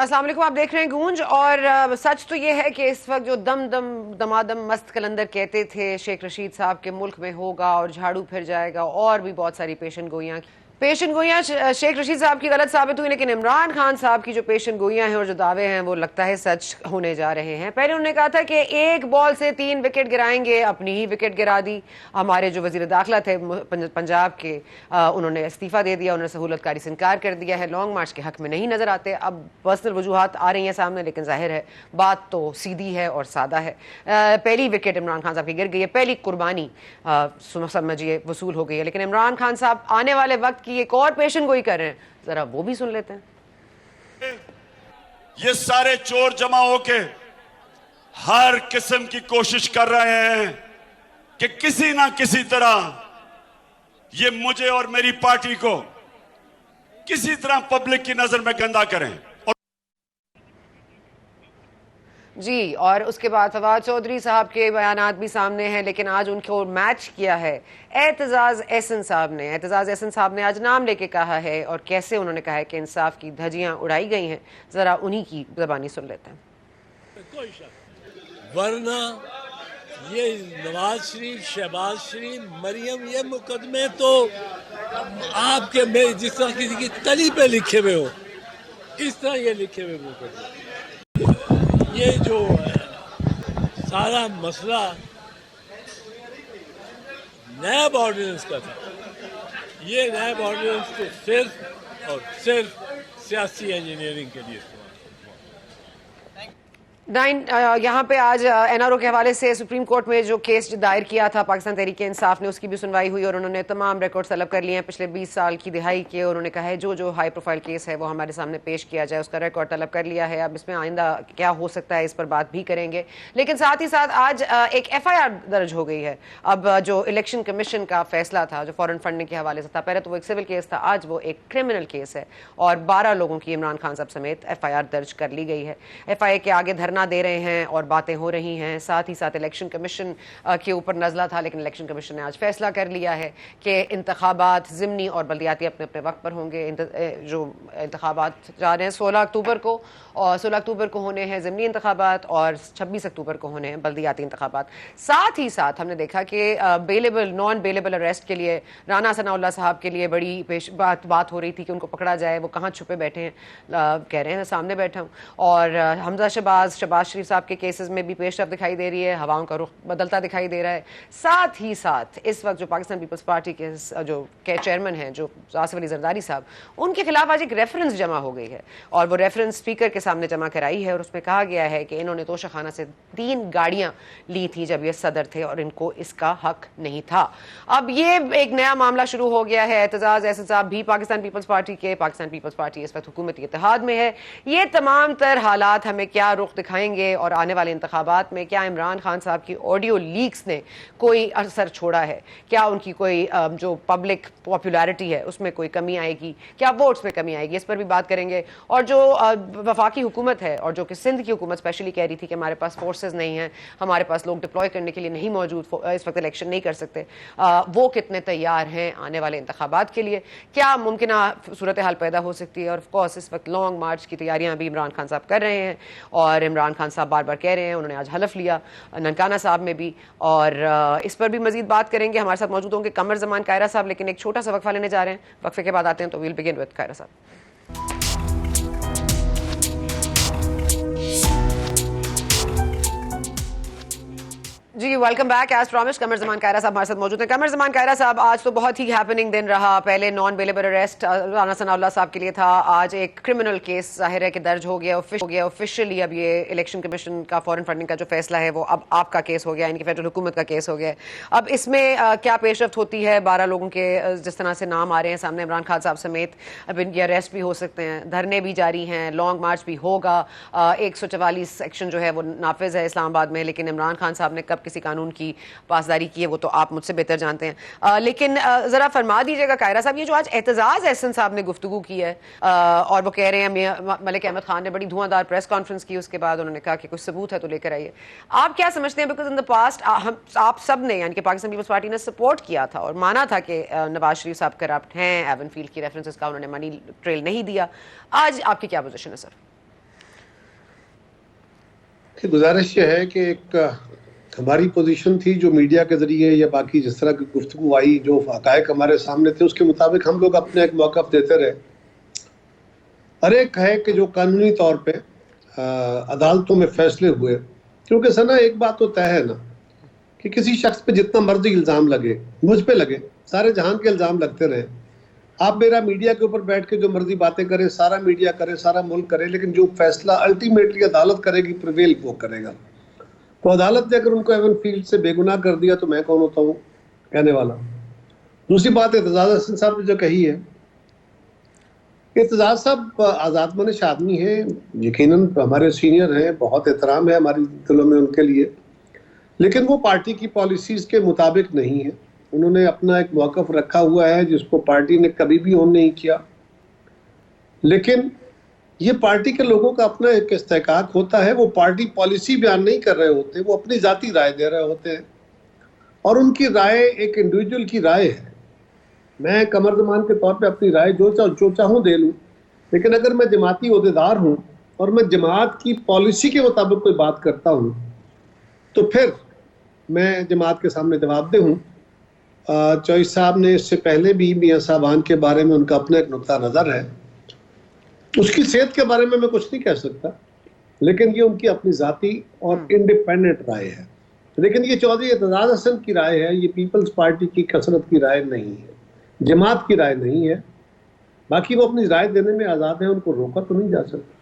السلام علیکم، آپ دیکھ رہے ہیں گونج. اور سچ تو یہ ہے کہ اس وقت جو دمادم مست کلندر کہتے تھے شیخ رشید صاحب کے ملک میں ہوگا اور جھاڑو پھر جائے گا، اور بھی بہت ساری پیشن گوئیاں شیخ رشید صاحب کی غلط ثابت ہوئی، لیکن عمران خان صاحب کی جو پیشن گوئیاں ہیں اور جو دعوے ہیں وہ لگتا ہے سچ ہونے جا رہے ہیں. پہلے انہوں نے کہا تھا کہ ایک بال سے 3 وکٹ گرائیں گے، اپنی ہی وکٹ گرا دی. ہمارے جو وزیر داخلہ تھے پنجاب کے، انہوں نے استعفیٰ دے دیا، انہوں نے سہولت کاری سے انکار کر دیا ہے، لانگ مارچ کے حق میں نہیں نظر آتے. اب پرسنل وجوہات آ رہی ہیں سامنے، لیکن ظاہر ہے بات تو سیدھی ہے اور سادہ ہے. پہلی وکٹ عمران خان صاحب کی گر گئی ہے، پہلی قربانی سمجھیے وصول ہو گئی ہے. لیکن عمران خان صاحب آنے والے وقت کی ایک اور پیشن گوئی کر رہے ہیں، ذرا وہ بھی سن لیتے ہیں. یہ سارے چور جمع ہو کے ہر قسم کی کوشش کر رہے ہیں کہ کسی نہ کسی طرح یہ مجھے اور میری پارٹی کو کسی طرح پبلک کی نظر میں گندا کریں. جی، اور اس کے بعد فواد چودھری صاحب کے بیانات بھی سامنے ہیں، لیکن آج ان کو میچ کیا ہے اعتزاز احسن صاحب نے. اعتزاز احسن صاحب نے آج نام لے کے کہا ہے، اور کیسے انہوں نے کہا ہے کہ انصاف کی دھجیاں اڑائی گئی ہیں. ذرا انہی کی زبانی سن لیتے ہیں. ورنہ یہ نواز شریف، شہباز شریف، مریم، یہ مقدمے تو آپ کے جس طرح کسی کی تلی پہ لکھے ہوئے ہو، اس طرح یہ لکھے ہوئے مقدمے. یہ جو سارا مسئلہ نیب آرڈیننس کا تھا، یہ نیب آرڈیننس تو صرف اور صرف سیاسی انجینئرنگ کے لیے استعمال. یہاں پہ آج این آر او کے حوالے سے سپریم کورٹ میں جو کیس دائر کیا تھا پاکستان تحریک انصاف نے، اس کی بھی سنوائی ہوئی، اور انہوں نے تمام ریکارڈ طلب کر لیے ہیں پچھلے 20 سال کی دہائی کے. انہوں نے کہا ہے جو ہائی پروفائل کیس ہے وہ ہمارے سامنے پیش کیا جائے، اس کا ریکارڈ طلب کر لیا ہے. اب اس میں آئندہ کیا ہو سکتا ہے اس پر بات بھی کریں گے. لیکن ساتھ ہی ساتھ آج ایک ایف آئی آر درج ہو گئی ہے. اب جو الیکشن کمیشن کا فیصلہ تھا جو فورن فنڈنگ کے حوالے سے تھا، پہلے تو وہ ایک سول کیس تھا، آج وہ ایک کرمنل کیس ہے، اور 12 لوگوں کی عمران خان صاحب سمیت ایف آئی آر درج کر لی گئی ہے. ایف آئی اے کے آگے دھرنا دے رہے ہیں اور باتیں ہو رہی ہیں. ساتھ ہی ساتھ الیکشن کمیشن کے اوپر نزلہ تھا، لیکن الیکشن کمیشن نے آج فیصلہ کر لیا ہے کہ انتخابات ضمنی اور بلدیاتی اپنے اپنے وقت پر ہوں گے. جو انتخابات جا رہے ہیں 16 اکتوبر کو، اور 16 اکتوبر کو ہونے ہیں ضمنی انتخابات، اور 26 اکتوبر کو ہونے ہیں بلدیاتی انتخابات. ساتھ ہی ساتھ ہم نے دیکھا کہ نان بیلیبل اریسٹ کے لیے رانا ثناء اللہ صاحب کے لیے بڑی بات ہو رہی تھی کہ ان کو پکڑا جائے. وہ کہاں چھپے بیٹھے ہیں؟ کہہ رہے ہیں سامنے بیٹھا ہوں. اور حمزہ شہباز شریف صاحب کے کیسز میں بھی پیش رفت دکھائی دے رہی ہے، ہواؤں کا رخ بدلتا دکھائی دے رہا ہے. ساتھ ہی ساتھ اس وقت جو پاکستان پیپلز پارٹی کے جو چیئرمین ہیں جو آصف علی زرداری صاحب، ان کے خلاف آج ایک ریفرنس جمع ہو گئی ہے، اور وہ ریفرنس اسپیکر کے سامنے جمع کرائی ہے، اور اس میں کہا گیا ہے کہ انہوں نے توشہ خانہ سے 3 گاڑیاں لی تھی جب یہ صدر تھے، اور ان کو اس کا حق نہیں تھا. اب یہ ایک نیا معاملہ شروع ہو گیا ہے. اعتزاز احسن صاحب بھی پاکستان پیپلز پارٹی اس وقت حکومتی اتحاد میں ہے. یہ تمام تر حالات ہمیں کیا رخ دکھائیں گے، اور آنے والے انتخابات میں کیا عمران خان صاحب کی آڈیو لیکس نے کوئی اثر چھوڑا ہے؟ کیا ان کی کوئی جو پبلک پاپولیرٹی ہے اس میں کوئی کمی آئے گی؟ کیا ووٹس میں کمی آئے گی؟ اس پر بھی بات کریں گے. اور جو وفاقی حکومت ہے، اور جو کہ سندھ کی حکومت اسپیشلی کہہ رہی تھی کہ ہمارے پاس فورسز نہیں ہیں، ہمارے پاس لوگ ڈپلوائے کرنے کے لیے نہیں موجود، اس وقت الیکشن نہیں کر سکتے، وہ کتنے تیار ہیں آنے والے انتخابات کے لیے؟ کیا ممکنہ صورتحال پیدا ہو سکتی ہے؟ اور آف کورس اس وقت لانگ مارچ کی تیاریاں بھی عمران خان صاحب کر رہے ہیں، اور عمران خان صاحب بار بار کہہ رہے ہیں، انہوں نے آج حلف لیا ننکانہ صاحب میں بھی، اور اس پر بھی مزید بات کریں گے. ہمارے ساتھ موجود ہوں گے قمر زمان قاہرہ صاحب، لیکن ایک چھوٹا سا وقفہ لینے جا رہے ہیں. وقفے کے بعد آتے ہیں تو ویل بگن وتھ قاہرہ صاحب. جی welcome back. As promised Qamar Zaman Kaira صاحب ہمارے ساتھ موجود ہیں. قمر زمان قاہرہ صاحب، آج تو بہت ہی ہیپننگ دن رہا. پہلے نان بیلیبل اریسٹ رانا ثناء اللہ صاحب کے لیے تھا، آج ایک کرمنل کیس ظاہر ہے کہ درج ہو گیا آفیشیلی. اب یہ الیکشن کمیشن کا فورن فنڈنگ کا جو فیصلہ ہے وہ اب آپ کا کیس ہو گیا، ان کی فیڈرل حکومت کا کیس ہو گیا. اب اس میں کیا پیش رفت ہوتی ہے؟ 12 لوگوں کے جس طرح سے نام آ رہے ہیں سامنے عمران خان صاحب سمیت، اب ان کی اریسٹ بھی ہو سکتے ہیں، دھرنے بھی جاری ہیں، لانگ مارچ بھی ہوگا. 144 سیکشن جو ہے وہ نافذ ہے اسلام آباد میں، لیکن عمران خان صاحب نے کب کسی قانون کی پاسداری کی ہے وہ تو آپ مجھ سے بہتر جانتے ہیں. لیکن ذرا فرما دیجیے گا قاہرہ صاحب، یہ جو آج اعتزاز احسن صاحب نے گفتگو کی ہے، اور وہ کہہ رہے ہیں ملک احمد خان نے بڑی دھواں دار پریس کانفرنس کی، اس کے بعد انہوں نے کہا کہ کچھ ثبوت ہے تو لے کر آئیے. آپ کیا سمجھتے ہیں؟ بیکاز ان دا پاسٹ آپ سب نے، یعنی کہ پاکستان پیپلز پارٹی نے سپورٹ کیا تھا اور مانا تھا کہ نواز شریف صاحب کرپٹ ہیں، ایون فیلڈ کی ریفرنسز کا انہوں نے منی ٹریل نہیں دیا. آج آپ کی کیا پوزیشن ہے سر؟ गुजारिश ये है कि एक हमारी पोजीशन थी जो मीडिया के ज़रिए या बाकी जिस तरह की गुफ्तगू आई, जो हक़ाइक़ हमारे सामने थे, उसके मुताबिक हम लोग अपने एक मौक़िफ़ देते रहे। हर एक है कि जो कानूनी तौर पे अदालतों में फ़ैसले हुए, क्योंकि सना एक बात तो तय है ना कि किसी शख्स पे जितना मर्जी इल्ज़ाम लगे, मुझ पे लगे, सारे जहान के इल्ज़ाम लगते रहे, आप मेरा मीडिया के ऊपर बैठ के जो मर्जी बातें करें, सारा मीडिया करे, सारा मुल्क करे, लेकिन जो फैसला अल्टीमेटली अदालत करेगी, प्रिवेल वो करेगा। तो अदालत ने अगर उनको एवन फील्ड से बेगुनाह कर दिया तो मैं कौन होता हूँ कहने वाला। दूसरी बात एतजाज हसन साहब ने जो कही है, एतजाज साहब आज़ादमंश आदमी है, यकीनन हमारे सीनियर हैं, बहुत एहतराम है हमारी दिलों में उनके लिए, लेकिन वो पार्टी की पॉलिसीज़ के मुताबिक नहीं है। उन्होंने अपना एक मौक़िफ़ रखा हुआ है जिसको पार्टी ने कभी भी ऑन नहीं किया, लेकिन ये पार्टी के लोगों का अपना एक इस्तेहकाक होता है। वो पार्टी पॉलिसी बयान नहीं कर रहे होते, वो अपनी ज़ाती राय दे रहे होते हैं, और उनकी राय एक इंडिविजुअल की राय है। मैं कमर ज़मान के तौर पे अपनी राय जो चाहूँ दे लूँ, लेकिन अगर मैं जमाती ओहदेदार हूँ और मैं जमात की पॉलिसी के मुताबिक कोई बात करता हूँ तो फिर मैं जमात के सामने जवाबदेह हूँ। चॉइस साहब ने इससे पहले भी मियां साहबान के बारे में उनका अपना एक नुक्ता नज़र है, उसकी सेहत के बारे में मैं कुछ नहीं कह सकता, लेकिन ये उनकी अपनी ज़ाती और इंडिपेंडेंट राय है। लेकिन ये चौधरी एतजाज हसन की राय है, ये पीपल्स पार्टी की कसरत की राय नहीं है, जमात की राय नहीं है। बाकी वो अपनी राय देने में आज़ाद है, उनको रोका तो नहीं जा सकता।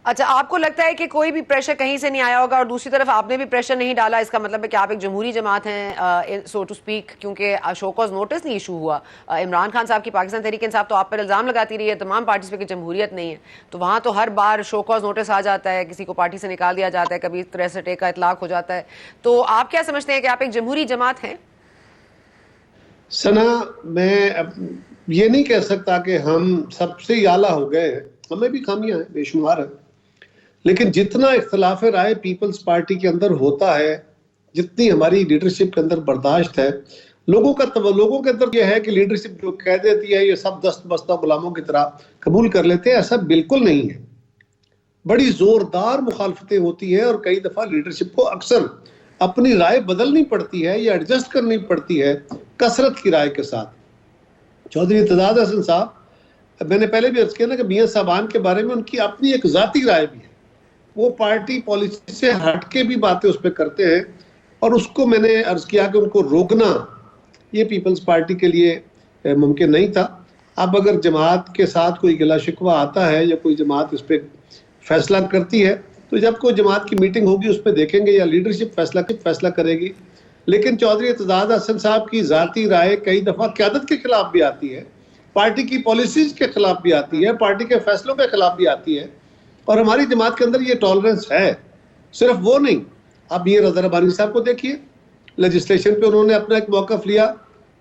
अच्छा, आपको लगता है कि कोई भी प्रेशर कहीं से नहीं आया होगा, और दूसरी तरफ आपने भी प्रेशर नहीं डाला, इसका मतलब है कि आप एक जमहूरी जमात हैं सो टू स्पीक, क्योंकि शो कॉज नोटिस नहीं इशू हुआ। इमरान खान साहब की पाकिस्तान तहरीक इंसाफ तो आप पर इल्ज़ाम लगाती रही है तमाम पार्टीज पे कि जमहूरियत नहीं है, तो वहाँ तो हर बार शो कॉज नोटिस आ जाता है, किसी को पार्टी से निकाल दिया जाता है, कभी 63A का इतलाक हो जाता है। तो आप क्या समझते हैं कि आप एक जमहूरी जमात हैं? सना, मैं ये नहीं कह सकता कि हम सबसे आला हो गए हैं, हमें भी खामियां हैं, बेशुमार है, लेकिन जितना इख्तलाफ राय पीपल्स पार्टी के अंदर होता है, जितनी हमारी लीडरशिप के अंदर बर्दाश्त है, लोगों के अंदर यह है कि लीडरशिप जो कह देती है ये सब दस्त बस्ता गुलामों की तरह कबूल कर लेते हैं, ऐसा बिल्कुल नहीं है। बड़ी जोरदार मुखालफतें होती है और कई दफ़ा लीडरशिप को अक्सर अपनी राय बदलनी पड़ती है या एडजस्ट करनी पड़ती है कसरत की राय के साथ। चौधरी एतजाज हसन साहब, मैंने पहले भी अर्ज किया ना कि मियां साहबान के बारे में उनकी अपनी एक ज़ाती राय भी है, वो पार्टी पॉलिसी से हट के भी बातें उस पर करते हैं, और उसको मैंने अर्ज किया कि उनको रोकना ये पीपल्स पार्टी के लिए मुमकिन नहीं था। अब अगर जमात के साथ कोई गिला शिकवा आता है या कोई जमात इस पर फैसला करती है, तो जब कोई जमात की मीटिंग होगी उस पर देखेंगे या लीडरशिप फैसला करेगी। लेकिन चौधरी एतजाज हसन साहब की ज़ाती राय कई दफ़ा क़यादत के खिलाफ भी आती है, पार्टी की पॉलिसीज़ के खिलाफ भी आती है, पार्टी के फैसलों के खिलाफ भी आती है, और हमारी जमात के अंदर ये टॉलरेंस है। सिर्फ वो नहीं, अब ये रज़ा रब्बानी साहब को देखिए, लेजिस्लेशन पे उन्होंने अपना एक मौक़िफ़ लिया,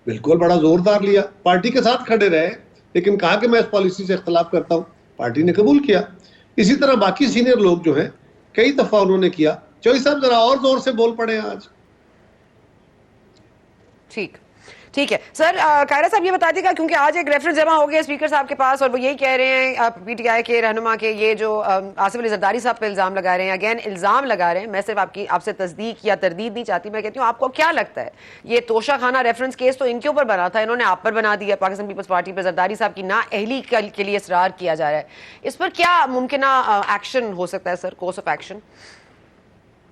बिल्कुल बड़ा ज़ोरदार लिया, पार्टी के साथ खड़े रहे, लेकिन कहा कि मैं इस पॉलिसी से इख्तलाफ करता हूँ, पार्टी ने कबूल किया। इसी तरह बाकी सीनियर लोग जो हैं कई दफ़ा उन्होंने किया। चौधरी साहब ज़रा और ज़ोर से बोल पड़े आज। ठीक है सर। कायरा साहब ये बता देगा, क्योंकि आज एक रेफरेंस जमा हो गया स्पीकर साहब के पास और वो यही कह रहे हैं पीटीआई के रहनुमा के ये जो आसिफ अली जरदारी साहब पे इल्ज़ाम लगा रहे हैं, अगेन इल्ज़ाम लगा रहे हैं, मैं सिर्फ आपसे तस्दीक या तरदीद नहीं चाहती, मैं कहती हूँ आपको क्या लगता है ये तोशा खाना रेफरेंस केस तो इनके ऊपर बना था, इन्होंने आप पर बना दिया, पाकिस्तान पीपल्स पार्टी पर जरदारी साहब की नाअहली के लिए इसरार किया जा रहा है, इस पर क्या मुमकिन एक्शन हो सकता है सर, कोर्स ऑफ एक्शन?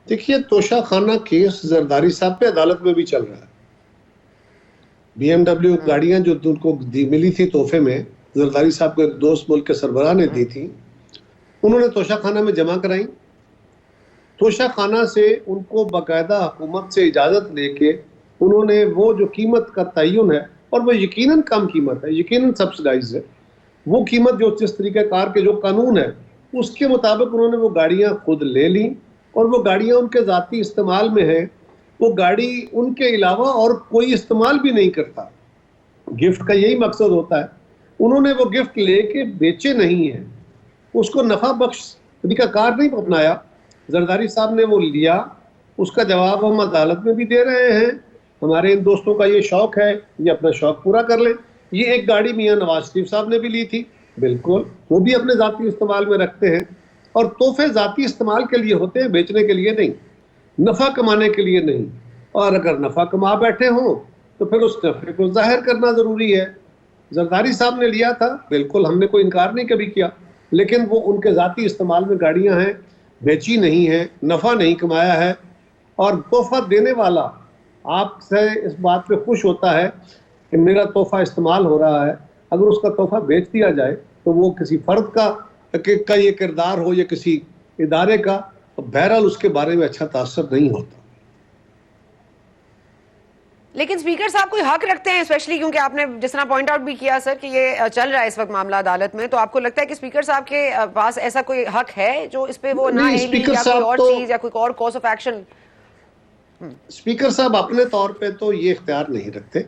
देखिए, तोशा खाना केस जरदारी साहब पे अदालत में भी चल रहा है। BMW गाड़ियां जो उनको मिली थी तोहफे में, जरदारी साहब को एक दोस्त मुल्क के सरबराह ने दी थी, उन्होंने तोशा खाना में जमा कराई। तोशा खाना से उनको बाकायदा हुकूमत से इजाज़त लेके उन्होंने वो जो कीमत का तयन है, और वो यकीनन कम कीमत है, यकीनन सब्सिडाइज है, वो कीमत जो जिस तरीके कार के जो कानून है उसके मुताबिक उन्होंने वो गाड़ियाँ खुद ले ली, और वो गाड़ियाँ उनके ज़ाती इस्तेमाल में हैं। वो गाड़ी उनके अलावा और कोई इस्तेमाल भी नहीं करता। गिफ्ट का यही मकसद होता है। उन्होंने वो गिफ्ट लेके बेचे नहीं हैं, उसको नफ़ा बख्श तरीक़ाकार नहीं अपनाया। जरदारी साहब ने वो लिया, उसका जवाब हम अदालत में भी दे रहे हैं। हमारे इन दोस्तों का ये शौक़ है, ये अपना शौक़ पूरा कर लें। ये एक गाड़ी मियां नवाज शरीफ साहब ने भी ली थी, बिल्कुल वो भी अपने ज़ाती इस्तेमाल में रखते हैं। اور تحفے ذاتی استعمال کے لیے ہوتے ہیں, بیچنے کے لیے نہیں, نفع کمانے کے لیے نہیں. اور اگر نفع کما بیٹھے ہوں تو پھر اس نفع کو ظاہر کرنا ضروری ہے. زرداری صاحب نے لیا تھا, بالکل ہم نے کوئی انکار نہیں کبھی کیا, لیکن وہ ان کے ذاتی استعمال میں گاڑیاں ہیں, بیچی نہیں ہیں, نفع نہیں کمایا ہے. اور تحفہ دینے والا آپ سے اس بات پہ خوش ہوتا ہے کہ میرا تحفہ استعمال ہو رہا ہے. اگر اس کا تحفہ بیچ دیا جائے تو وہ کسی فرد کا یہ کردار ہو یا کسی ادارے کا, تو بہرحال اس کے بارے میں اچھا تاثر نہیں ہوتا. لیکن اسپیکر صاحب کوئی حق رکھتے ہیں, اسپیشلی کیونکہ آپ نے جس طرح پوائنٹ آؤٹ بھی کیا سر کہ یہ چل رہا ہے اس وقت معاملہ عدالت میں, تو آپ کو لگتا ہے کہ اسپیکر صاحب کے پاس ایسا کوئی حق ہے جو اس پہ وہ نہ اہلی یا کوئی اور چیز یا کوئی اور کورس آف ایکشن؟ اسپیکر صاحب اپنے طور پہ تو یہ اختیار نہیں رکھتے.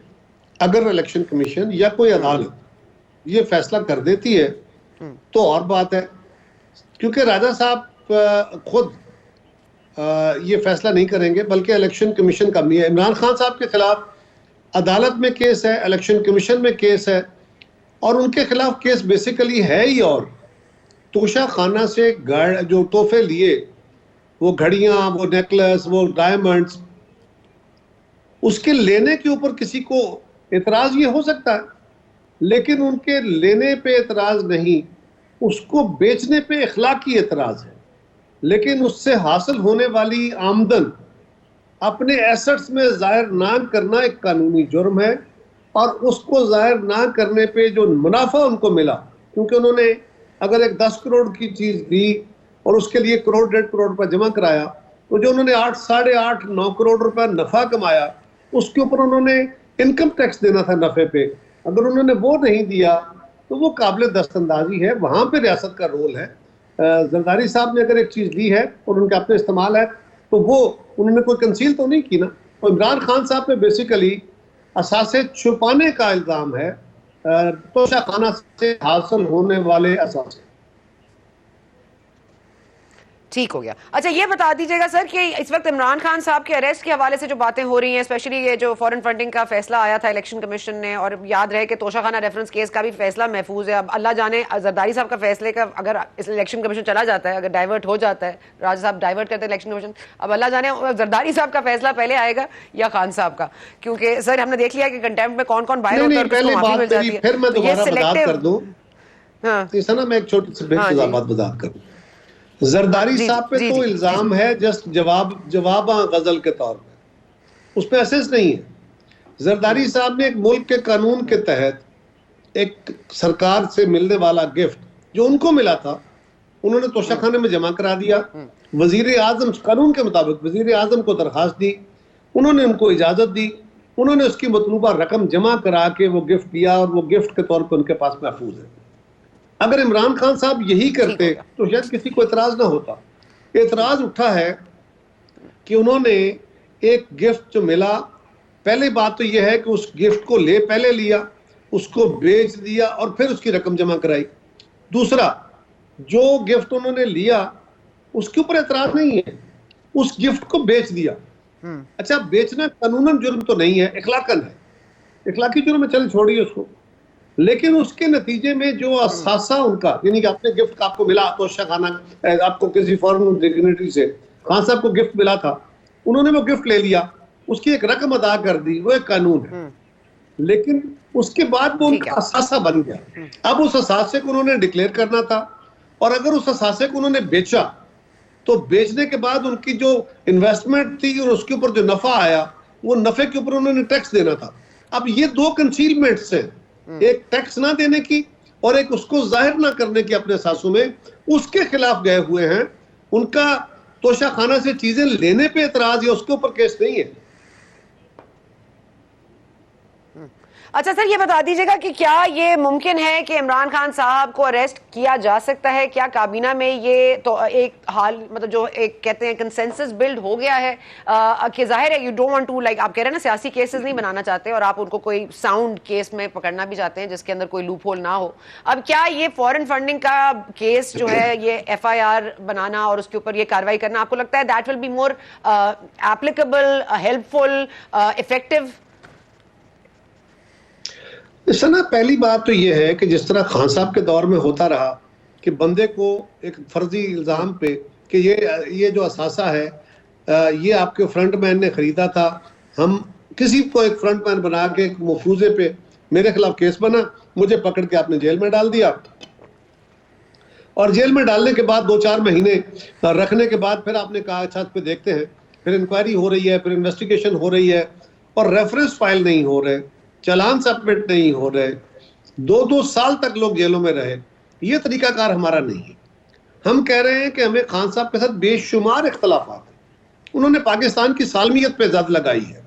اگر الیکشن کمیشن یا کوئی عدالت یہ فیصلہ کر دیتی ہے تو اور بات ہے, کیونکہ راجہ صاحب خود یہ فیصلہ نہیں کریں گے, بلکہ الیکشن کمیشن کا بھی ہے. عمران خان صاحب کے خلاف عدالت میں کیس ہے, الیکشن کمیشن میں کیس ہے, اور ان کے خلاف کیس بیسیکلی ہے ہی. اور توشہ خانہ سے جو تحفے لیے, وہ گھڑیاں, وہ نیکلس, وہ ڈائمنڈز, اس کے لینے کے اوپر کسی کو اعتراض یہ ہو سکتا ہے, لیکن ان کے لینے پہ اعتراض نہیں, اس کو بیچنے پہ اخلاقی اعتراض ہے. لیکن اس سے حاصل ہونے والی آمدن اپنے ایسٹس میں ظاہر نہ کرنا ایک قانونی جرم ہے, اور اس کو ظاہر نہ کرنے پہ جو منافع ان کو ملا, کیونکہ انہوں نے اگر ایک 10 کروڑ کی چیز دی اور اس کے لیے 1 کروڑ 1.5 کروڑ روپے جمع کرایا, تو جو انہوں نے 8 9 کروڑ روپے نفع کمایا, اس کے اوپر انہوں نے انکم ٹیکس دینا تھا نفع پہ. اگر انہوں نے وہ نہیں دیا تو وہ قابل دست اندازی ہے, وہاں پہ ریاست کا رول ہے. زرداری صاحب نے اگر ایک چیز دی ہے اور ان کا اپنے استعمال ہے تو وہ انہوں نے کوئی کنسیل تو نہیں کی نا. تو عمران خان صاحب پہ بیسیکلی اثاثے چھپانے کا الزام ہے, توشہ خانہ سے حاصل ہونے والے اثاثے. ٹھیک ہو گیا. اچھا یہ بتا دیجیے گا سر کہ اس وقت عمران خان صاحب کے اریسٹ کے حوالے سے جو باتیں ہو رہی ہیں, اسپیشلی یہ جو فورن فنڈنگ کا فیصلہ آیا تھا الیکشن کمیشن نے, اور یاد رہے کہ توشہ خانہ ریفرنس کیس کا بھی فیصلہ محفوظ ہے. اب اللہ جانے زرداری صاحب کا فیصلے کا اگر اس الیکشن کمیشن چلا جاتا ہے, اگر ڈائیورٹ ہو جاتا ہے, راجہ صاحب ڈائیورٹ کرتے ہیں الیکشن کمیشن, اب اللہ جانے زرداری صاحب کا فیصلہ پہلے آئے گا یا خان صاحب کا, کیونکہ سر ہم نے دیکھ لیا کہ کنٹیمپٹ میں کون کون باہر ہوتا ہے اور کس کو معافی مل جاتی ہے. پھر میں دوبارہ وضاحت کر دوں, میں ایک چھوٹی سی بات وضاحت کر دوں. زرداری صاحب پہ تو الزام ہے جسٹ جواب غزل کے طور پہ, اس پہ اسیس نہیں ہے. زرداری صاحب نے ایک ملک کے قانون کے تحت ایک سرکار سے ملنے والا گفٹ جو ان کو ملا تھا, انہوں نے توشہ خانے میں جمع کرا دیا. وزیر اعظم قانون کے مطابق وزیر اعظم کو درخواست دی, انہوں نے ان کو اجازت دی, انہوں نے اس کی مطلوبہ رقم جمع کرا کے وہ گفٹ دیا, اور وہ گفٹ کے طور پہ ان کے پاس محفوظ ہے. اگر عمران خان صاحب یہی کرتے تو شاید کسی کو اعتراض نہ ہوتا. اعتراض اٹھا ہے کہ انہوں نے ایک گفٹ جو ملا, پہلی بات تو یہ ہے کہ اس گفٹ کو پہلے لیا, اس کو بیچ دیا اور پھر اس کی رقم جمع کرائی. دوسرا, جو گفٹ انہوں نے لیا اس کے اوپر اعتراض نہیں ہے, اس گفٹ کو بیچ دیا. اچھا, بیچنا قانوناً جرم تو نہیں ہے, اخلاقاً ہے, اخلاقی جرم ہے, چل چھوڑیے اس کو. لیکن اس کے نتیجے میں جو اثاثہ ان کا, یعنی کہ اپنے گفٹ آپ کو ملا توشہ خانہ, آپ کو کسی فارن ڈگنیٹری سے خان صاحب کو گفٹ ملا تھا, انہوں نے وہ گفٹ لے لیا, اس کی ایک رقم ادا کر دی, وہ ایک قانون ہے. لیکن اس کے بعد وہ ان کا اثاثہ بن گیا. اب اس اثاثے کو انہوں نے ڈکلیئر کرنا تھا, اور اگر اس اثاثے کو انہوں نے بیچا تو بیچنے کے بعد ان کی جو انویسٹمنٹ تھی اور اس کے اوپر جو نفع آیا, وہ نفع کے اوپر انہوں نے ٹیکس دینا تھا. اب یہ دو کنسیلمنٹس ہیں, ایک ٹیکس نہ دینے کی اور ایک اس کو ظاہر نہ کرنے کی اپنے اثاثوں میں, اس کے خلاف گئے ہوئے ہیں. ان کا توشہ خانہ سے چیزیں لینے پہ اعتراض یا اس کے اوپر کیس نہیں ہے. اچھا سر یہ بتا دیجیے گا کہ کیا یہ ممکن ہے کہ عمران خان صاحب کو اریسٹ کیا جا سکتا ہے؟ کیا کابینہ میں یہ تو ایک حال مطلب جو ایک کہتے ہیں کنسنسس بلڈ ہو گیا ہے کہ ظاہر ہے you don't want to like آپ کہہ رہے ہیں نا سیاسی کیسز نہیں بنانا چاہتے اور آپ ان کو کوئی ساؤنڈ کیس میں پکڑنا بھی چاہتے ہیں جس کے اندر کوئی لوپ ہول نہ ہو. اب کیا یہ فورن فنڈنگ کا کیس جو ہے یہ ایف آئی آر بنانا اور اس کے اوپر یہ کاروائی کرنا آپ کو لگتا ہے that will be more applicable, helpful, effective? اس سے نا پہلی بات تو یہ ہے کہ جس طرح خان صاحب کے دور میں ہوتا رہا کہ بندے کو ایک فرضی الزام پہ کہ یہ جو اثاثہ ہے یہ آپ کے فرنٹ مین نے خریدا تھا, ہم کسی کو ایک فرنٹ مین بنا کے ایک مفروضے پہ میرے خلاف کیس بنا, مجھے پکڑ کے آپ نے جیل میں ڈال دیا, اور جیل میں ڈالنے کے بعد 2-4 مہینے رکھنے کے بعد پھر آپ نے کہا اچھا پہ دیکھتے ہیں, پھر انکوائری ہو رہی ہے, پھر انویسٹیگیشن ہو رہی ہے, اور ریفرنس فائل نہیں ہو رہے, چلان سبمٹ نہیں ہو رہے, 2 سال تک لوگ جیلوں میں رہے. یہ طریقہ کار ہمارا نہیں ہے. ہم کہہ رہے ہیں کہ ہمیں خان صاحب کے ساتھ بے شمار اختلافات ہیں. انہوں نے پاکستان کی سالمیت پہ زد لگائی ہے,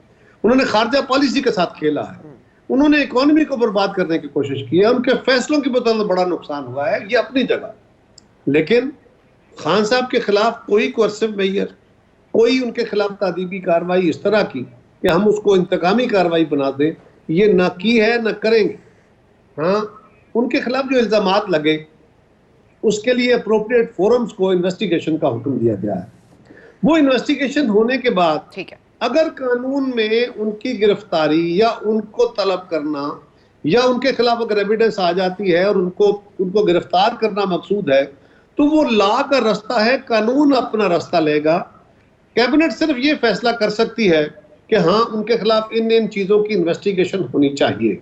انہوں نے خارجہ پالیسی کے ساتھ کھیلا ہے, انہوں نے اکانومی کو برباد کرنے کی کوشش کی ہے, ان کے فیصلوں کی بدولت بڑا نقصان ہوا ہے, یہ اپنی جگہ. لیکن خان صاحب کے خلاف کوئی کوئرسو میئر, کوئی ان کے خلاف تعدیبی کاروائی اس طرح کی کہ ہم اس کو انتقامی کاروائی بنا دیں, یہ نہ کی ہے نہ کریں گے. ہاں, ان کے خلاف جو الزامات لگے اس کے لیے اپروپریٹ فورمز کو انویسٹیگیشن کا حکم دیا گیا ہے. وہ انویسٹیگیشن ہونے کے بعد اگر قانون میں ان کی گرفتاری یا ان کو طلب کرنا یا ان کے خلاف اگر ایویڈنس آ جاتی ہے اور ان کو گرفتار کرنا مقصود ہے, تو وہ لا کا رستہ ہے, قانون اپنا رستہ لے گا. کیبنٹ صرف یہ فیصلہ کر سکتی ہے کہ ہاں ان کے خلاف ان چیزوں کی انویسٹیگیشن ہونی چاہیے,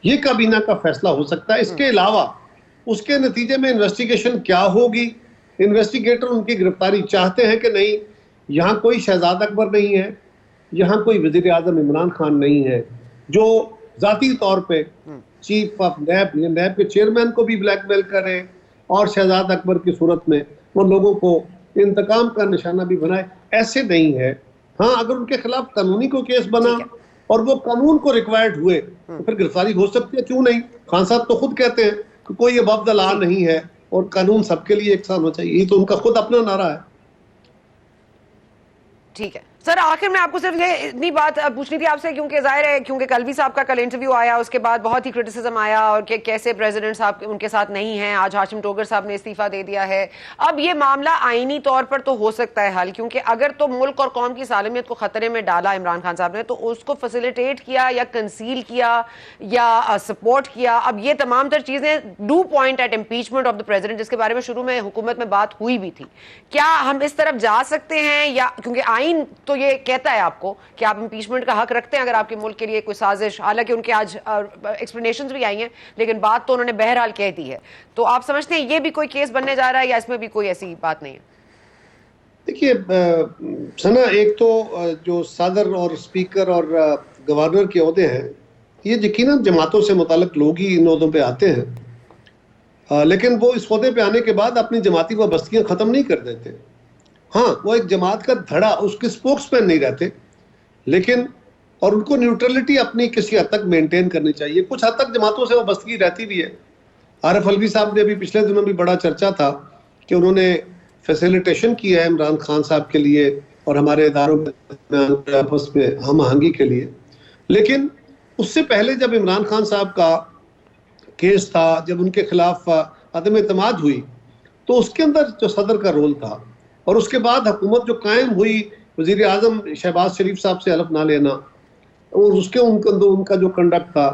یہ کابینہ کا فیصلہ ہو سکتا ہے. اس کے علاوہ اس کے نتیجے میں انویسٹیگیشن کیا ہوگی, انویسٹیگیٹر ان کی گرفتاری چاہتے ہیں کہ نہیں, یہاں کوئی شہزاد اکبر نہیں ہے, یہاں کوئی وزیر اعظم عمران خان نہیں ہے جو ذاتی طور پہ چیف آف نیب کے چیئرمین کو بھی بلیک میل کرے اور شہزاد اکبر کی صورت میں وہ لوگوں کو انتقام کا نشانہ بھی بنائے. ایسے نہیں ہے. ہاں, اگر ان کے خلاف قانونی کو کیس بنا اور وہ قانون کو ریکوائرڈ ہوئے تو پھر گرفتاری ہو سکتی ہے, کیوں نہیں. خان صاحب تو خود کہتے ہیں کہ کوئی ابو دا لا نہیں ہے اور قانون سب کے لیے یکساں ہونا چاہیے, یہ تو ان کا خود اپنا نعرہ ہے. ٹھیک ہے سر, آخر میں آپ کو صرف یہ اتنی بات پوچھنی تھی آپ سے, کیونکہ ظاہر ہے کیونکہ قلبی صاحب کا کل انٹرویو آیا, اس کے بعد بہت ہی کرٹیسزم آیا اور کہ کیسے پریزیڈنٹ صاحب ان کے ساتھ نہیں ہیں. آج ہاشم ٹوگر صاحب نے استعفیٰ دے دیا ہے. اب یہ معاملہ آئینی طور پر تو ہو سکتا ہے حل, کیونکہ اگر تو ملک اور قوم کی سالمیت کو خطرے میں ڈالا عمران خان صاحب نے تو اس کو فیسیلیٹیٹ کیا یا کنسیل کیا یا سپورٹ کیا. اب یہ تمام تر چیزیں do point eight impeachment of the president, جس کے بارے میں شروع میں حکومت میں بات ہوئی بھی تھی. کیا ہم اس طرف جا سکتے ہیں, یا کیونکہ آئین تو یہ کہتا ہے آپ کو کہ آپ امپیچمنٹ کا حق رکھتے ہیں اگر آپ کے ملک کے لیے کوئی سازش, حالانکہ ان کے آج ایکسپلینیشنز بھی آئی ہیں لیکن بات تو انہوں نے بہرحال کہہ دی ہے. تو آپ سمجھتے ہیں یہ بھی کوئی کیس بننے جا رہا ہے یا اس میں بھی کوئی ایسی بات نہیں ہے؟ دیکھیے سنا, ایک تو جو صدر اور اسپیکر اور گورنر کے عہدے ہیں یہ یقیناً جماعتوں سے متعلق لوگ ہی ان عہدوں پہ آتے ہیں, لیکن وہ اس عہدے پہ آنے کے بعد اپنی جماعتی وابستگیاں ختم نہیں کر دیتے. ہاں, وہ ایک جماعت کا دھڑا, اس کے سپوکس مین نہیں رہتے, لیکن اور ان کو نیوٹرلٹی اپنی کسی حد تک مینٹین کرنی چاہیے. کچھ حد تک جماعتوں سے وابستگی رہتی بھی ہے. عارف علوی صاحب نے بھی پچھلے دنوں بھی بڑا چرچا تھا کہ انہوں نے فیسیلیٹیشن کیا ہے عمران خان صاحب کے لیے اور ہمارے اداروں میں آپس میں ہم آہنگی کے لیے. لیکن اس سے پہلے جب عمران خان صاحب کا کیس تھا, جب ان کے خلاف عدم اعتماد ہوئی, تو اس کے اندر جو صدر کا رول تھا اور اس کے بعد حکومت جو قائم ہوئی, وزیر اعظم شہباز شریف صاحب سے حلف نہ لینا اور اس کے ان کا جو کنڈکٹ تھا,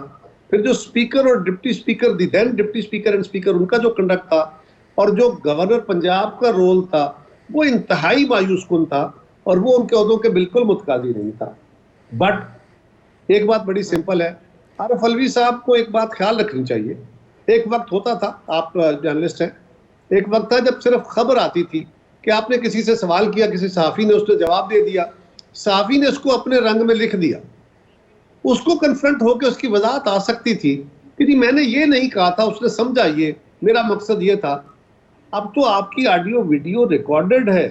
پھر جو اسپیکر اور deputy speaker then deputy speaker and speaker ان کا جو کنڈکٹ تھا, اور جو گورنر پنجاب کا رول تھا وہ انتہائی مایوس کن تھا اور وہ ان کے عہدوں کے بالکل متقاضی نہیں تھا. بٹ ایک بات بڑی سمپل ہے, عارف علوی صاحب کو ایک بات خیال رکھنی چاہیے. ایک وقت ہوتا تھا, آپ جرنلسٹ ہیں, ایک وقت تھا جب صرف خبر آتی تھی کہ آپ نے کسی سے سوال کیا, کسی صحافی نے اس نے جواب دے دیا, صحافی نے اس کو اپنے رنگ میں لکھ دیا, اس کو کنفرنٹ ہو کے اس کی وضاحت آ سکتی تھی کہ جی میں نے یہ نہیں کہا تھا, اس نے سمجھا یہ میرا مقصد یہ تھا. اب تو آپ کی آڈیو ویڈیو ریکارڈڈ ہے,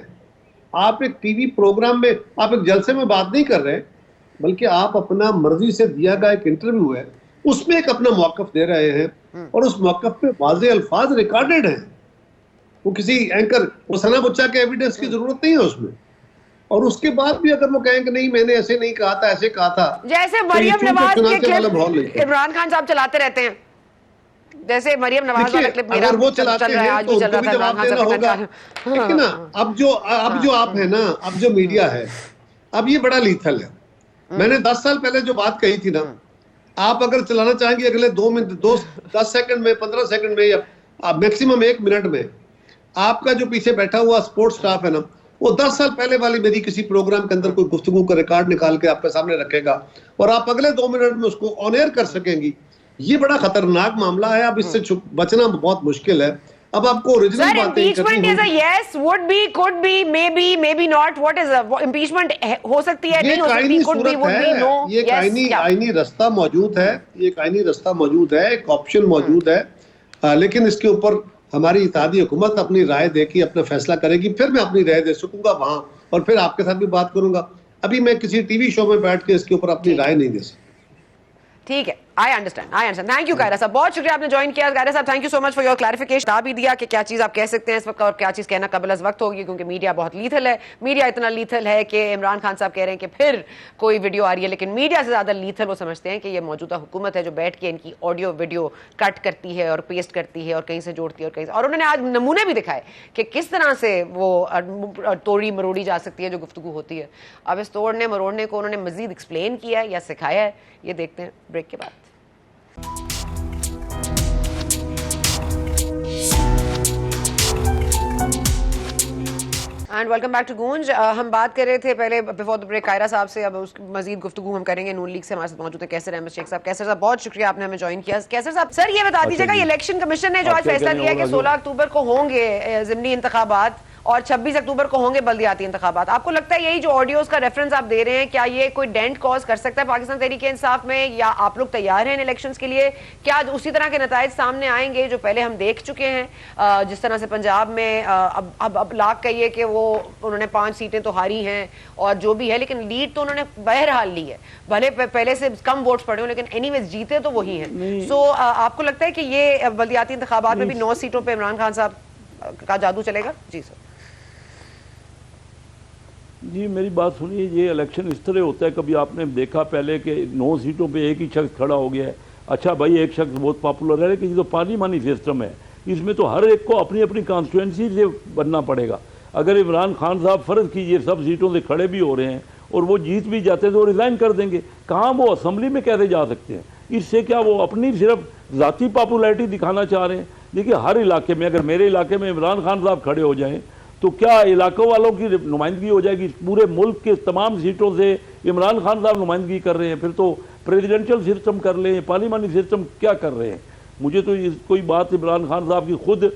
آپ ایک ٹی وی پروگرام میں, آپ ایک جلسے میں بات نہیں کر رہے, بلکہ آپ اپنا مرضی سے دیا گیا ایک انٹرویو ہے, اس میں ایک اپنا موقف دے رہے ہیں اور اس موقف پہ واضح الفاظ ریکارڈڈ ہیں. وہ کسی اینکر, وہ ثنا بچہ کے ایویڈنس کی ضرورت نہیں ہے اس میں. اور اس کے بعد بھی اگر وہ کہیں کہ نہیں میں نے ایسے نہیں کہا تھا, ایسے کہا تھا, جیسے مریم نواز کے کلپ عمران خان صاحب چلاتے رہتے ہیں, جیسے مریم نواز والا کلپ میرا چل رہا ہے, آج بھی چل رہا تھا عمران خان صاحب. لیکن نا اب جو آپ ہیں نا, اب جو میڈیا ہے, اب یہ بڑا لیتھل ہے. میں نے 10 سال پہلے جو بات کہی تھی نا, آپ اگر چلانا چاہیں گے اگلے 2 منٹ 10 سیکنڈ میں 15 سیکنڈ میں یا मैक्सिमम 1 मिनट में। आपका जो पीछे बैठा हुआ स्पोर्ट्स स्टाफ है ना, वो 10 साल पहले वाली मेरी किसी प्रोग्राम के अंदर कोई गुफ्तगू का रिकॉर्ड निकाल के आपके सामने रखेगा और आप अगले 2 मिनट में उसको ऑन एयर कर सकेंगी। ये बड़ा खतरनाक मामला है, अब इससे बचना बहुत मुश्किल है। अब आपको ओरिजिनल Sir, बातें impeachment is a yes, would be, could be, maybe not. What is impeachment? हो सकती है, नहीं हो सकती, could be, would be, no, ये एक आईनी रास्ता मौजूद है, ये एक आईनी रास्ता मौजूद है, एक ऑप्शन मौजूद है, लेकिन इसके ऊपर हमारी इत्तेहादी हुकूमत अपनी राय देगी, अपना फैसला करेगी, फिर मैं अपनी राय दे सकूंगा वहां, और फिर आपके साथ भी बात करूंगा। अभी मैं किसी टीवी शो में बैठ के इसके ऊपर अपनी राय नहीं दे सकता। ठीक है, I understand. Thank you Kaira साहब, बहुत शुक्रिया आपने ज्वाइन किया। कायरा साहब, thank you so much for your clarification. बता भी दिया कि क्या चीज आप कह सकते हैं इस वक्त और क्या चीज कहना कबल अज वक्त होगी, क्योंकि मीडिया बहुत लीथल है। मीडिया इतना लीथल है कि इमरान खान साहब कह रहे हैं कि फिर कोई वीडियो आ रही है, लेकिन मीडिया से ज्यादा लीथल वो समझते हैं कि ये मौजूदा हुकूमत है जो बैठ के इनकी ऑडियो वीडियो कट करती है और पेस्ट करती है और कहीं से जोड़ती है और कहीं से, और उन्होंने आज नमूने भी दिखाए कि किस तरह से वो तोड़ी मरोड़ी जा सकती है जो गुफ्तगू होती है। अब इस तोड़ने मरोड़ने को उन्होंने मजीद एक्सप्लेन किया है या सिखाया है, ये देखते हैं ब्रेक के बाद। एंड वेलकम बैक टू गूंज। हम बात कर रहे थे पहले बिफोर द ब्रेक कायरा साहब से, अब उस मजीद गुफ्तगू हम करेंगे। नून लीग से हमारे साथ मौजूद है कैसर अहमद शेख साहब। कैसर साहब, बहुत शुक्रिया आपने हमें ज्वाइन किया। कैसर साहब, सर ये बता दीजिएगा, ये इलेक्शन कमीशन ने जो आज फैसला किया कि 16 अक्टूबर को होंगे ज़िमनी इंतखाबात और 26 अक्टूबर को होंगे बल्दियाती इंतखाबात, आपको लगता है यही जो ऑडियोज का रेफरेंस आप दे रहे हैं, क्या ये कोई डेंट कॉज कर सकता है पाकिस्तान तहरीक इंसाफ में, या आप लोग तैयार हैं इन इलेक्शंस के लिए? क्या उसी तरह के नताइज सामने आएंगे जो पहले हम देख चुके हैं, जिस तरह से पंजाब में अब लाख कहिए कि वो उन्होंने 5 सीटें तो हारी हैं और जो भी है, लेकिन लीड तो उन्होंने बहरहाल ली है, भले पहले से कम वोट्स पड़े हो, लेकिन एनीवेज जीते तो वही हैं। सो आपको लगता है कि ये बल्दियाती इंतखाबात में भी 9 सीटों पर इमरान खान साहब का जादू चलेगा? जी सर। जी मेरी बात सुनिए, ये इलेक्शन इस तरह होता है, कभी आपने देखा पहले कि 9 सीटों पे एक ही शख्स खड़ा हो गया है, अच्छा भाई एक शख्स बहुत पॉपुलर है, लेकिन ये तो पार्लिमानी सिस्टम है, इसमें तो हर एक को अपनी अपनी कॉन्स्टिट्यूंसी से बनना पड़ेगा। अगर इमरान खान साहब फ़र्ज़ कीजिए सब सीटों से खड़े भी हो रहे हैं और वो जीत भी जाते हैं तो रिज़ाइन कर देंगे, कहाँ वो असम्बली में कैसे जा सकते हैं? इससे क्या वो अपनी सिर्फ ज़ाती पॉपुलैरिटी दिखाना चाह रहे हैं? देखिए हर इलाके में, अगर मेरे इलाके में इमरान खान साहब खड़े हो जाएँ तो क्या इलाकों वालों की नुमाइंदगी हो जाएगी? पूरे मुल्क के तमाम सीटों से इमरान खान साहब नुमाइंदगी कर रहे हैं, फिर तो प्रेसिडेंशियल सिस्टम कर लें, पार्लिमानी सिस्टम क्या कर रहे हैं? मुझे तो कोई बात इमरान खान साहब की खुद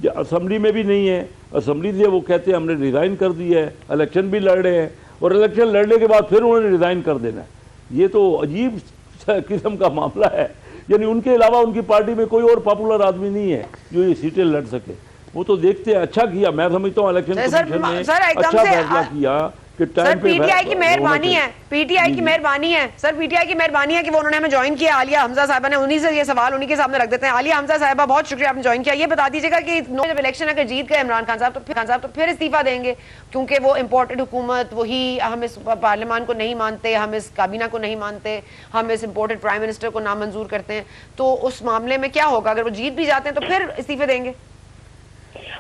असम्बली में भी नहीं है, असम्बली से वो कहते हैं हमने रिज़ाइन कर दिया है, इलेक्शन भी लड़ रहे हैं और इलेक्शन लड़ने के बाद फिर उन्होंने रिज़ाइन कर देना है। ये तो अजीब किस्म का मामला है, यानी उनके अलावा उनकी पार्टी में कोई और पॉपुलर आदमी नहीं है जो ये सीटें लड़ सके। वो तो देखते हैं, अच्छा किया, मैं समझता हूँ इलेक्शन कमीशन ने अच्छा फैसला किया कि टाइम पे पीटीआई की मेहरबानी है, पीटीआई की मेहरबानी है सर, पीटीआई की मेहरबानी है कि वो उन्होंने हमें ज्वाइन किया। आलिया हमजा साहिबा ने, उन्हीं से ये सवाल उन्हीं के सामने रख देते हैं। आलिया हमजा साहिबा, बहुत शुक्रिया आपने ज्वाइन किया। ये बता दीजिएगा कि जब इलेक्शन अगर जीत गए इमरान खान साहब तो फिर इस्तीफा देंगे, क्योंकि वो इम्पोर्टेड हुकूमत, वही हम इस पार्लियामान को नहीं मानते, हम इस काबीना को नहीं मानते, हम इस इम्पोर्टेड प्राइम मिनिस्टर को नामंजूर करते हैं, तो उस मामले में क्या होगा? अगर वो जीत भी जाते हैं तो फिर इस्तीफे देंगे?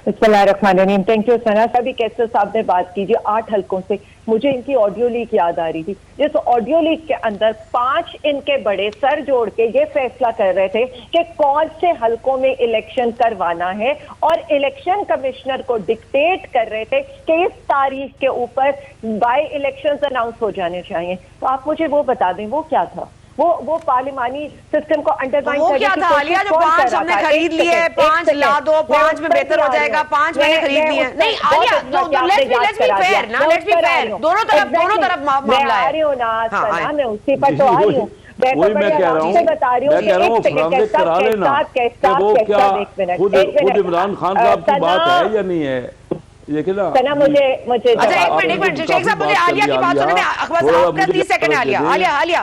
बिस्मिल्लाहिर्रहमानिर्रहीम। थैंक यू सना साहब। कैसर साहब ने बात कीजिए 8 हल्कों से, मुझे इनकी ऑडियो लीक याद आ रही थी, जिस ऑडियो लीक के अंदर 5 इनके बड़े सर जोड़ के ये फैसला कर रहे थे कि कौन से हल्कों में इलेक्शन करवाना है, और इलेक्शन कमिश्नर को डिक्टेट कर रहे थे कि इस तारीख के ऊपर बाय इलेक्शंस अनाउंस हो जाने चाहिए। तो आप मुझे वो बता दें वो क्या था? वो पार्लिमानी सिस्टम को अंडरमाइन करने की कोशिश आलिया, जो 5 हमने खरीद लिए, 5 ला दो, 5 में बेहतर हो जाएगा, 5 मैंने खरीद लिए। नहीं आलिया, लेट्स बी फेयर ना, लेट्स बी फेयर, दोनों तरफ मामला है। मैं उसी पर तो आ रही हूँ, वही मैं कह रहा हूँ, कैसा खुद इमरान खान साहब की बात है या नहीं है? देखिए ना सना, मुझे अच्छा एक मिनट शेख साहब, मुझे आलिया की बात सुनने बस आपका 30 सेकंड है। आलिया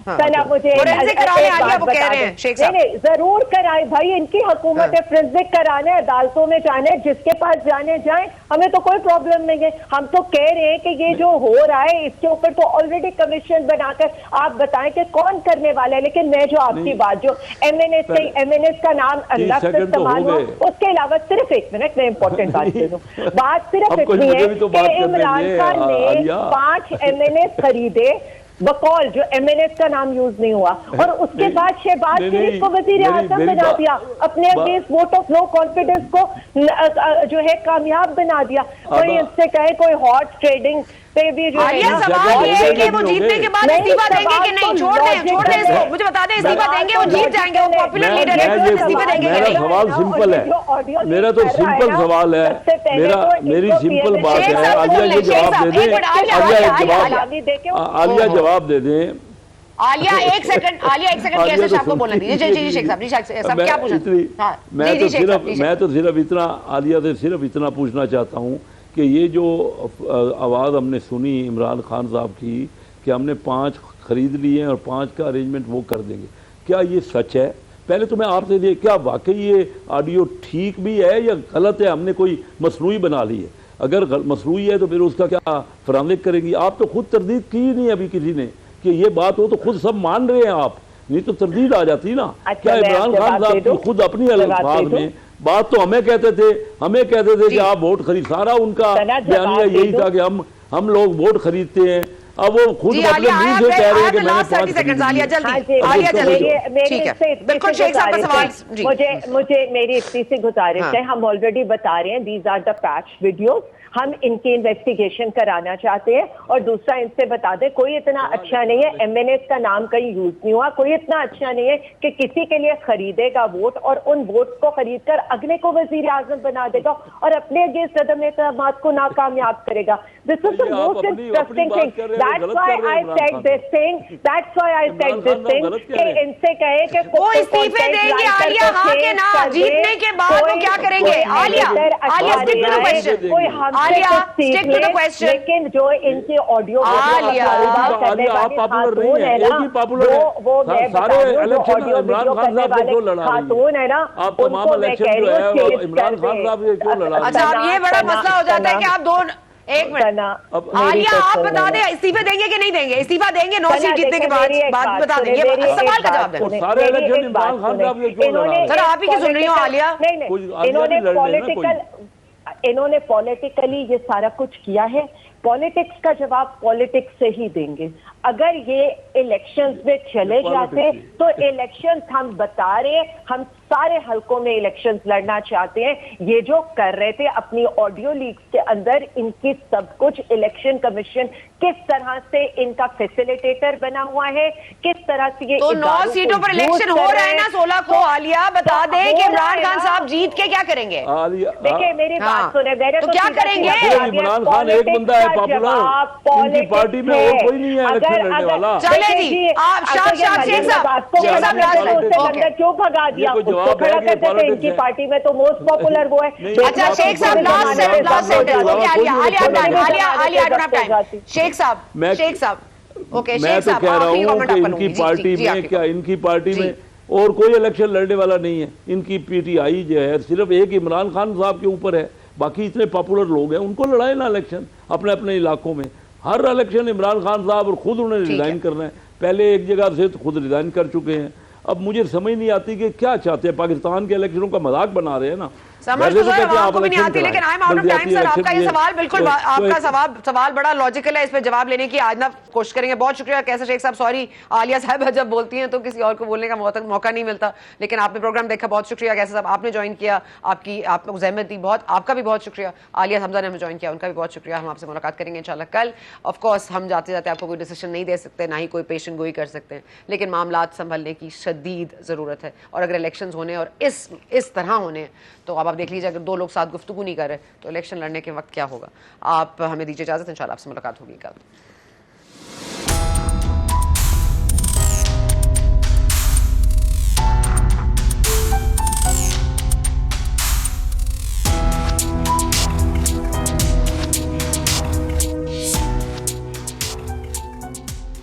सना, मुझे आलिया वो कह रहे हैं शेख साहब जरूर कराए भाई, इनकी हुकूमत है, फोरेंसिक कराने, अदालतों में जाने, जिसके पास जाने जाए, हमें तो कोई प्रॉब्लम नहीं है। हम तो कह रहे हैं कि ये जो हो रहा है इसके ऊपर तो ऑलरेडी कमीशन बनाकर आप बताएं कि कौन करने वाला है। लेकिन मैं जो आपकी बात जो एमएनएस का नाम अंदर से इस्तेमाल हो, उसके अलावा सिर्फ 1 मिनट में इंपॉर्टेंट बात करूं, बात सिर्फ इतनी है कि इमरान खान ने 5 एमएनए खरीदे, बकौल जो MNS का नाम यूज नहीं हुआ, और उसके बाद शहबाज शरीफ को वजीर आजम बना दिया, अपने against vote of no confidence को जो है कामयाब बना दिया। कोई इससे कहे कोई हॉर्स ट्रेडिंग पे भी जो है, सवाल ये है कि वो जीतने के बाद इस्तीफा देंगे कि नहीं? छोड़ दें इसको, मुझे बता दें, इस्तीफा देंगे, वो जीत जाएंगे, वो पॉपुलर लीडर है, इस्तीफा देंगे कि मेरा नहीं? सवाल सिंपल है, मेरा तो सिंपल सवाल है, मेरी सिंपल बात है। आलिया ये जवाब दे दें, आलिया जवाब दे दें। आलिया एक सेकंड कैसे आपको बोलना दीजिए। जी शेख साहब क्या पूछना? मैं तो सिर्फ इतना आलिया से सिर्फ इतना पूछना चाहता हूँ कि ये जो आवाज़ हमने सुनी इमरान खान साहब की कि हमने 5 खरीद लिए हैं और 5 का अरेंजमेंट वो कर देंगे, क्या ये सच है? पहले तो मैं आपसे ये, क्या वाकई ये ऑडियो ठीक भी है या गलत है, हमने कोई मसनूई बना ली है? अगर मसनूई है तो फिर उसका क्या फरामद करेंगी? आप तो खुद तरदीद की ही नहीं अभी किसी ने कि ये बात हो, तो खुद सब मान रहे हैं आप, नहीं तो तरदीद आ जाती ना। क्या इमरान खान साहब की खुद अपनी अल्फाज में बात तो हमें कहते थे कि आप वोट खरीद, सारा उनका बयानिया यही था कि हम लोग वोट खरीदते हैं। अब वो खुद अपने मुंह से कह रहे हैं कि मैंने 5 सेकंड। आलिया जल्दी बिल्कुल शेख साहब का सवाल। मुझे मेरी इतनी सी गुजारिश है, हम ऑलरेडी बता रहे हैं these are the patch videos, हम इनकी इन्वेस्टिगेशन कराना चाहते हैं। और दूसरा इनसे बता दें, कोई इतना अच्छा नहीं है, MNS का नाम कहीं यूज नहीं हुआ, कोई इतना अच्छा नहीं है कि किसी के लिए खरीदेगा वोट और उन वोट को खरीद कर अगले को वजीर आजम बना देगा और अपने अगेंस्ट अदम एतमाद को नाकामयाब करेगा। This is the most interesting thing, that's why I said this thing कि इनसे कहे कि वो इस्तीफे देंगे आलिया, हाँ के ना? जीतने के बाद वो क्या करेंगे? Aliya stick to the question, Aliya stick to the question. लेकिन जो इनके ऑडियो आलिया आप पॉपुलर नहीं है, एक ही पॉपुलर है, सारे इलेक्शन इमरान खान साहब को क्यों लड़ा खातून है ना, आप तमाम इलेक्शन जो है इमरान खान साहब से क्यों लड़ा? अच्छा, अब ये बड़ा मसला हो जाता है कि आप दो एक मिनट आलिया आप बता दें इस्तीफे देंगे कि नहीं देंगे? इस्तीफा देंगे 9 सीट जीतने के बाद? बात बता दें, ये सवाल का जवाब दें। सारे इलेक्शन इमरान खान साहब से क्यों लड़ा? सर आप ही की सुन रही हूँ आलिया। इन्होंने पॉलिटिकली ये सारा कुछ किया है, पॉलिटिक्स का जवाब पॉलिटिक्स से ही देंगे। अगर ये इलेक्शंस में चले जाते तो इलेक्शंस, हम बता रहे हैं, हम सारे हलकों में इलेक्शंस लड़ना चाहते हैं। ये जो कर रहे थे अपनी ऑडियो लीक्स के अंदर, इनकी सब कुछ इलेक्शन कमीशन किस तरह से इनका फैसिलिटेटर बना हुआ है, किस तरह से ये तो 9 सीटों पर इलेक्शन हो रहा है ना 16 को। आलिया बता दें कि इमरान खान साहब जीत के क्या करेंगे? देखिए मेरी बात सुने, मेरे तो क्या करेंगे? इमरान खान एक बंदा है पॉपुलर, इनकी पार्टी में और कोई नहीं है इलेक्शन लड़ने वाला। चले जी, आप शेख साहब क्यों भगा दिया? उसको खड़ा करते थे, इनकी पार्टी में तो मोस्ट पॉपुलर वो है। अच्छा शेख साहब लास्ट शेख साहब ओके, मैं तो कह रहा हूँ कि इनकी पार्टी में, क्या इनकी पार्टी में और कोई इलेक्शन लड़ने वाला नहीं है? इनकी PTI जो है सिर्फ एक इमरान खान साहब के ऊपर है, बाकी इतने पॉपुलर लोग हैं, उनको लड़ाए ना इलेक्शन अपने अपने इलाकों में। हर इलेक्शन इमरान खान साहब और खुद उन्हें रिजाइन करना है, पहले एक जगह से तो खुद रिजाइन कर चुके हैं। अब मुझे समझ नहीं आती कि क्या चाहते हैं, पाकिस्तान के इलेक्शनों का मजाक बना रहे हैं ना। समझ तो आपको भी नहीं आती, लेकिन I am out of time sir. आपका ये सवाल बिल्कुल, आपका सवाल बड़ा लॉजिकल है, इस पे जवाब लेने की आज ना कोशिश करेंगे। बहुत शुक्रिया कैसे शेख साहब। सॉरी आलिया साहब जब बोलती हैं तो किसी और को बोलने का मौका नहीं मिलता, लेकिन आपने प्रोग्राम देखा, बहुत शुक्रिया कैसे साहब, आपने ज्वाइन किया, आपको जहमत दी, बहुत आपका भी बहुत शुक्रिया। आलिया हमजा ने हमें ज्वाइन किया, उनका भी बहुत शुक्रिया। हम आपसे मुलाकात करेंगे इंशाल्लाह कल। ऑफ कोर्स हम जाते जाते आपको कोई डिसीजन नहीं दे सकते, ना ही कोई पेशन गोई कर सकते हैं, लेकिन मामलात संभलने की शदीद ज़रूरत है। और अगर इलेक्शंस होने और इस तरह होने, तो अब आप देख लीजिए अगर 2 लोग साथ गुफ्तगू नहीं कर रहे तो इलेक्शन लड़ने के वक्त क्या होगा। आप हमें दीजिए इजाज़त, इंशाल्लाह आपसे मुलाकात होगी कल।